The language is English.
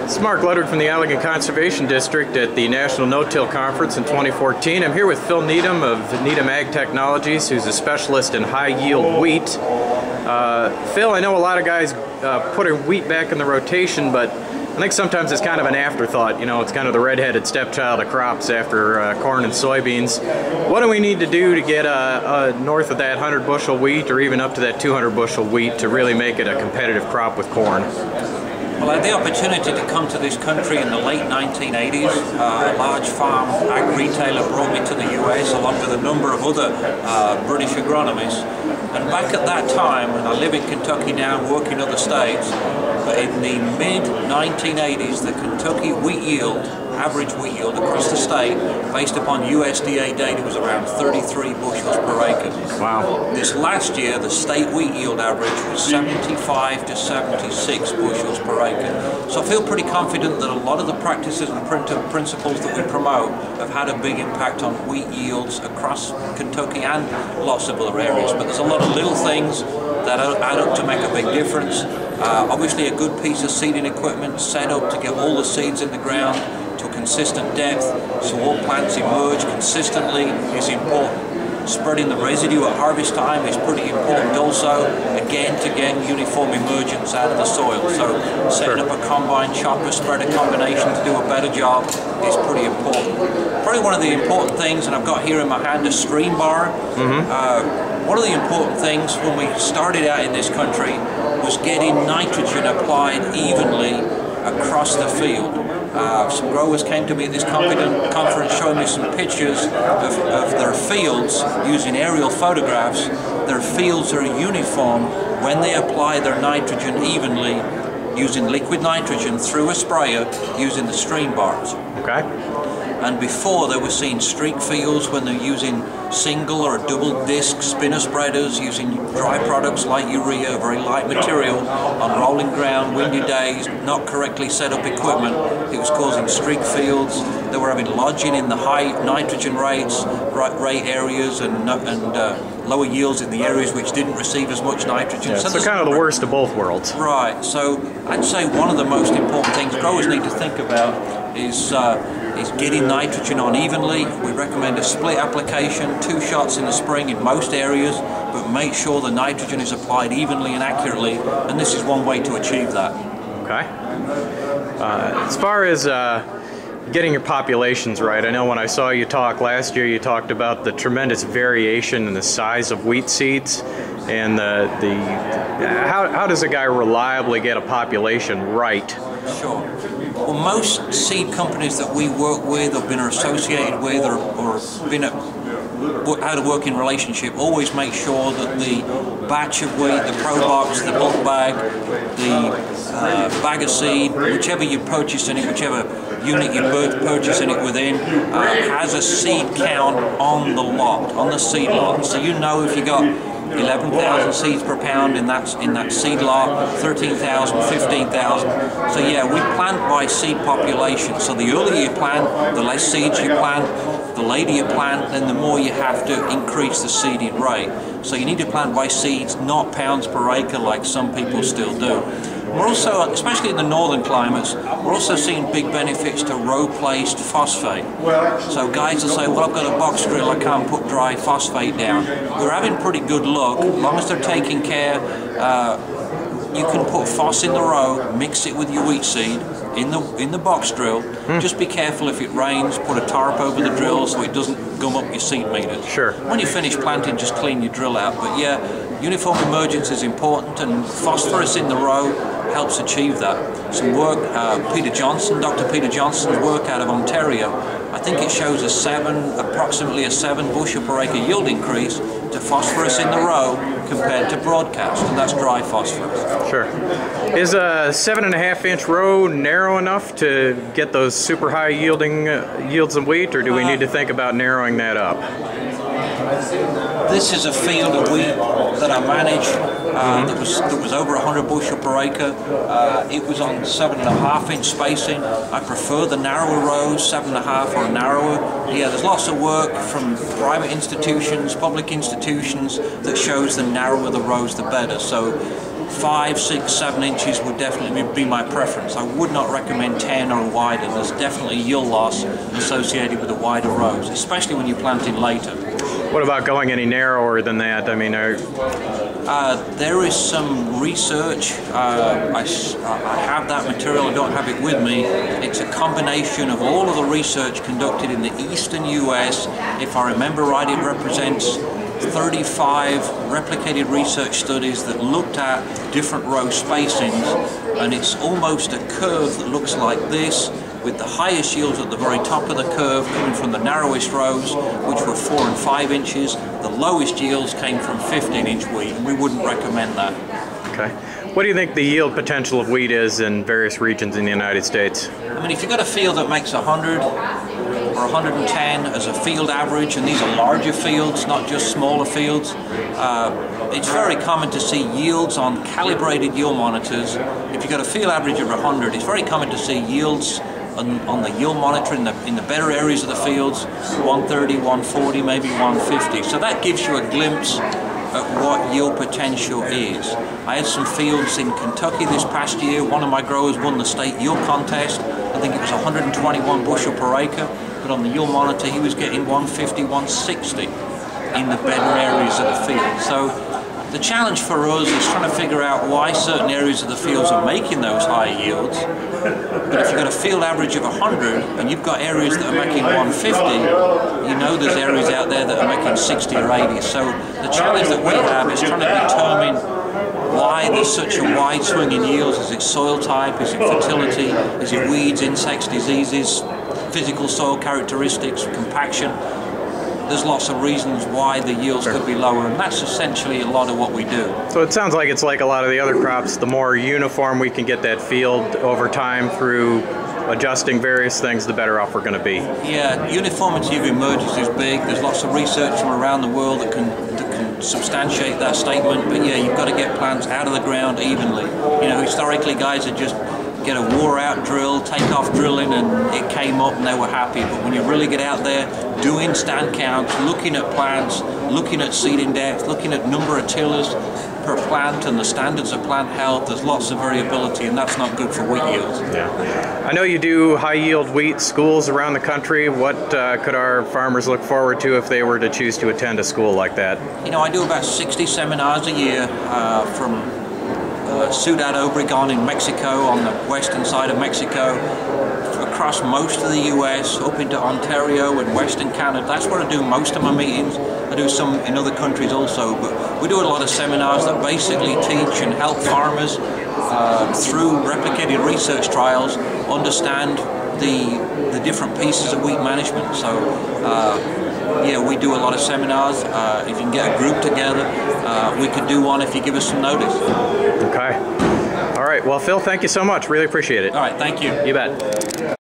This is Mark Luddard from the Allegan Conservation District at the National No-Till Conference in 2014. I'm here with Phil Needham of Needham Ag Technologies, who's a specialist in high-yield wheat. Phil, I know a lot of guys put wheat back in the rotation, but I think sometimes it's kind of an afterthought. You know, it's kind of the redheaded stepchild of crops after corn and soybeans. What do we need to do to get north of that 100 bushel wheat or even up to that 200 bushel wheat to really make it a competitive crop with corn? Well, I had the opportunity to come to this country in the late 1980s. A large farm ag retailer brought me to the US along with a number of other British agronomists. And back at that time, and I live in Kentucky now and work in other states, but in the mid-1980s, the Kentucky wheat yield, average wheat yield across the state, based upon USDA data, was around 33 bushels per acre. Wow. This last year, the state wheat yield average was 75 to 76 bushels per acre. So I feel pretty confident that a lot of the practices and principles that we promote have had a big impact on wheat yields across Kentucky and lots of other areas. But there's a lot of little things that add up to make a big difference. Obviously a good piece of seeding equipment set up to get all the seeds in the ground to a consistent depth so all plants emerge consistently is important. Spreading the residue at harvest time is pretty important also, again to get uniform emergence out of the soil. So setting up a combine chopper spreader combination to do a better job is pretty important. Probably one of the important things, and I've got here in my hand a stream bar. One of the important things when we started out in this country was getting nitrogen applied evenly across the field. Some growers came to me at this conference showing me some pictures of their fields using aerial photographs. Their fields are uniform when they apply their nitrogen evenly using liquid nitrogen through a sprayer using the stream bars. Okay. And before they were seeing streak fields when they're using single or double disc spinner spreaders using dry products like urea, very light material, on rolling ground, windy days, not correctly set up equipment. It was causing streak fields. They were having lodging in the high nitrogen rate areas and lower yields in the areas which didn't receive as much nitrogen. Yeah, so kind of the worst of both worlds. Right. So I'd say one of the most important things growers need to think about is getting nitrogen on evenly. We recommend a split application, 2 shots in the spring in most areas, but make sure the nitrogen is applied evenly and accurately, and this is one way to achieve that. Okay. As far as getting your populations right, I know when I saw you talk last year, you talked about the tremendous variation in the size of wheat seeds, and how does a guy reliably get a population right? Sure. Well, most seed companies that we work with or been associated with or been out of working relationship always make sure that the batch of wheat, the pro box, the bulk bag, the bag of seed, whichever you purchase in it, whichever unit you're purchasing it within, has a seed count on the lot, on the seed lot. So you know if you got 11,000 seeds per pound in that seed lot, 13,000, 15,000. So yeah, we plant by seed population. So the earlier you plant, the less seeds you plant. The later you plant, then the more you have to increase the seeding rate. So you need to plant by seeds, not pounds per acre like some people still do. We're also, especially in the northern climates, we're also seeing big benefits to row-placed phosphate. So guys will say, well, I've got a box drill, I can't put dry phosphate down. We're having pretty good luck. As long as they're taking care, you can put phos in the row, mix it with your wheat seed in the box drill. Just be careful if it rains, put a tarp over the drill so it doesn't gum up your seed meters. Sure. When you finish planting, just clean your drill out. But yeah, uniform emergence is important, and phosphorus in the row helps achieve that. Some work, Dr. Peter Johnson's work out of Ontario, I think it shows approximately a 7 bushel per acre yield increase to phosphorus in the row compared to broadcast, and that's dry phosphorus. Sure. Is a 7.5-inch row narrow enough to get those super high yielding yields of wheat, or do we need to think about narrowing that up? This is a field of wheat that I manage that was over 100 bushel per acre. It was on 7.5-inch spacing. I prefer the narrower rows, 7.5 or narrower. Yeah, there's lots of work from private institutions, public institutions that shows the narrower the rows the better. So 5, 6, 7 inches would definitely be my preference. I would not recommend 10 or wider. There's definitely yield loss associated with the wider rows, especially when you're planting later. What about going any narrower than that? I mean, there is some research. I have that material. I don't have it with me. It's a combination of all of the research conducted in the eastern U.S. If I remember right, it represents 35 replicated research studies that looked at different row spacings, and it's almost a curve that looks like this, with the highest yields at the very top of the curve coming from the narrowest rows, which were 4 and 5 inches. The lowest yields came from 15-inch wheat, and we wouldn't recommend that. Okay. What do you think the yield potential of wheat is in various regions in the United States? I mean, if you've got a field that makes 100 or 110 as a field average, and these are larger fields, not just smaller fields, it's very common to see yields on calibrated yield monitors. If you've got a field average of 100, it's very common to see yields on the yield monitor in the better areas of the fields, 130, 140, maybe 150. So that gives you a glimpse at what yield potential is. I had some fields in Kentucky this past year. One of my growers won the state yield contest. I think it was 121 bushel per acre, but on the yield monitor he was getting 150, 160 in the better areas of the field. So the challenge for us is trying to figure out why certain areas of the fields are making those high yields. But if you've got a field average of 100 and you've got areas that are making 150, you know there's areas out there that are making 60 or 80. So the challenge that we have is trying to determine why there's such a wide swing in yields. Is it soil type? Is it fertility? Is it weeds, insects, diseases, physical soil characteristics, compaction? There's lots of reasons why the yields could be lower, and that's essentially a lot of what we do. So it sounds like it's like a lot of the other crops. The more uniform we can get that field over time through adjusting various things, the better off we're going to be. Yeah, uniformity of emergence is big. There's lots of research from around the world that can substantiate that statement. But yeah, you've got to get plants out of the ground evenly. You know, historically guys would just get a wore-out drill, take off drilling, and it came up and they were happy. But when you really get out there, doing stand counts, looking at plants, looking at seeding depth, looking at number of tillers per plant and the standards of plant health, there's lots of variability, and that's not good for wheat yields. Yeah. I know you do high-yield wheat schools around the country. What could our farmers look forward to if they were to choose to attend a school like that? You know, I do about 60 seminars a year from Ciudad Obregón in Mexico, on the western side of Mexico, across most of the US, up into Ontario and western Canada. That's where I do most of my meetings. I do some in other countries also, but we do a lot of seminars that basically teach and help farmers through replicated research trials understand the different pieces of wheat management. So yeah, we do a lot of seminars. If you can get a group together, we could do one if you give us some notice. Okay. All right. Well, Phil, thank you so much. Really appreciate it. All right. Thank you. You bet.